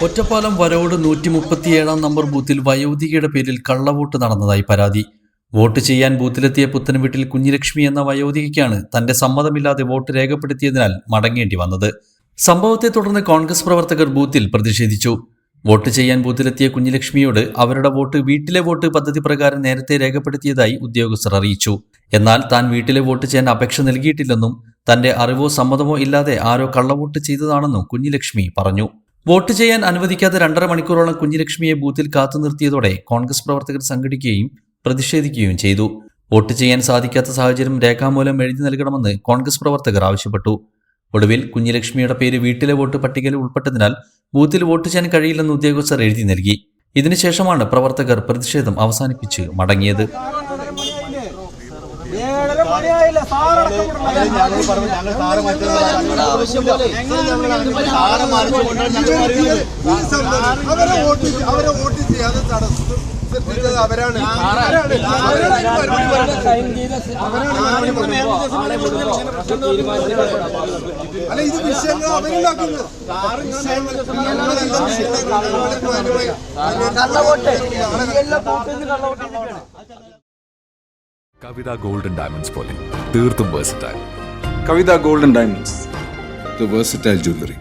Ottapalam Varode 137 number ബൂത്തിൽ വയോധികയുടെ പേരിൽ കള്ളവോട്ട് നടന്നതായി പരാതി. വോട്ട് ചെയ്യാൻ ബൂത്തിലെത്തിയ പുത്തൻവീട്ടിൽ കുഞ്ഞിലക്ഷ്മി എന്ന വയോധികയ്ക്കാണ് തന്റെ സമ്മതമില്ലാതെ വോട്ട് രേഖപ്പെടുത്തിയതിനാൽ മടങ്ങേണ്ടി വന്നത്. സംഭവത്തെ തുടർന്ന് കോൺഗ്രസ് പ്രവർത്തകർ ബൂത്തിൽ പ്രതിഷേധിച്ചു. വോട്ട് ചെയ്യാൻ ബൂത്തിലെത്തിയ കുഞ്ഞിലക്ഷ്മിയോട് അവരുടെ വോട്ട് വീട്ടിലെ വോട്ട് പദ്ധതി പ്രകാരം നേരത്തെ രേഖപ്പെടുത്തിയതായി ഉദ്യോഗസ്ഥർ അറിയിച്ചു. എന്നാൽ താൻ വീട്ടിലെ വോട്ട് ചെയ്യാൻ അപേക്ഷ നൽകിയിട്ടില്ലെന്നും തന്റെ അറിവോ സമ്മതമോ ഇല്ലാതെ ആരോ കള്ളവോട്ട് ചെയ്തതാണെന്നും കുഞ്ഞിലക്ഷ്മി പറഞ്ഞു. വോട്ട് ചെയ്യാൻ അനുവദിക്കാതെ 2.5 മണിക്കൂറോളം കുഞ്ഞിലക്ഷ്മിയെ ബൂത്തിൽ കാത്തു നിർത്തിയതോടെ കോൺഗ്രസ് പ്രവർത്തകർ സംഘടിക്കുകയും പ്രതിഷേധിക്കുകയും ചെയ്തു. വോട്ട് ചെയ്യാൻ സാധിക്കാത്ത സാഹചര്യം രേഖാമൂലം എഴുതി നൽകണമെന്ന് കോൺഗ്രസ് പ്രവർത്തകർ ആവശ്യപ്പെട്ടു. ഒടുവിൽ കുഞ്ഞിലക്ഷ്മിയുടെ പേര് വീട്ടിലെ വോട്ട് പട്ടികയിൽ ഉൾപ്പെട്ടതിനാൽ ബൂത്തിൽ വോട്ട് ചെയ്യാൻ കഴിയില്ലെന്ന് ഉദ്യോഗസ്ഥർ എഴുതി നൽകി. ഇതിനുശേഷമാണ് പ്രവർത്തകർ പ്രതിഷേധം അവസാനിപ്പിച്ച് മടങ്ങിയത്. കവിത ഗോൾഡൻ ഡയമണ്ട്സ് പോലെ തീർത്തും versatile. Kavitha golden diamonds, the versatile jewellery.